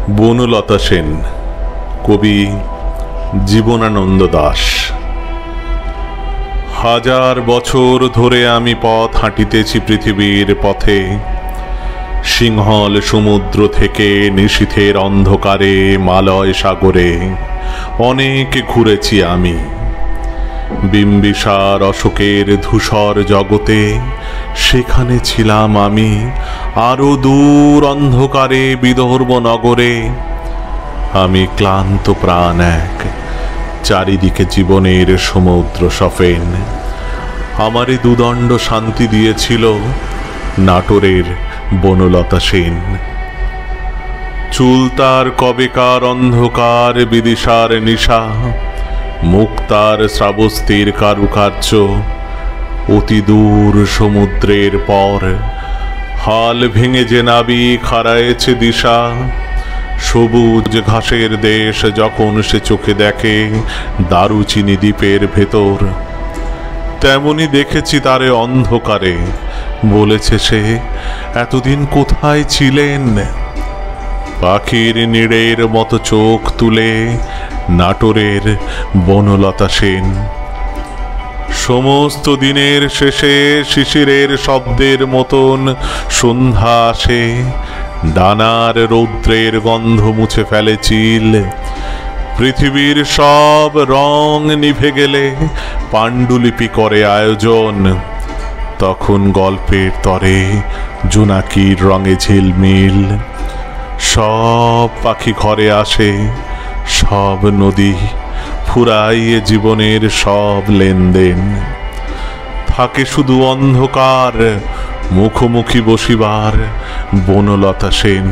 বনলতা সেন, কবি জীবনানন্দ দাশ। হাজার বছর ধরে আমি পথ হাঁটিতেছি পৃথিবীর পথে, সিংহল সমুদ্র থেকে নিশীথের অন্ধকারে মালয় সাগরে অনেক ঘুরেছি আমি। বিম্বিসার অশোকের ধূসর জগতে সেখানে ছিলাম আমি, আরো দূর অন্ধকারে বিদর্ভ নগরে। আমি ক্লান্ত প্রাণ এক, চারিদিকে জীবনের সমুদ্র সফেন। আমারে দুদণ্ড শান্তি দিয়েছিল নাটোরের বনলতা সেন। চুল তার কবেকার অন্ধকার বিদিশার নিশা, মুক্তার শ্রাবস্তির কারুকার্য অতি দূর সমুদ্রের পর। হাল ভেঙে যে নাবিক হারায়েছে দিশা, সবুজ ঘাসের দেশ যখন সে চোখে দেখে দারুচিনি দ্বীপের ভেতর, তেমনি দেখেছি তারে অন্ধকারে। বলেছে সে, এতদিন কোথায় ছিলেন? পাখির নীড়ের মতো চোখ তুলে নাটোরের বনলতা সেন। সমস্ত দিনের শেষে শিশিরের শব্দের মতন সন্ধ্যা আসে, ডানার রৌদ্রের গন্ধ মুছে ফেলে চিল। পৃথিবীর সব রং নিভে গেলে পাণ্ডুলিপি করে আয়োজন, তখন গল্পের তরে জোনাকির রঙে ঝিলমিল। সব পাখি ঘরে আসে, সব নদী ফুরাইয়ে জীবনের সব লেনদেন। থাকে শুধু অন্ধকার, মুখোমুখি বসিবার বনলতা সেন।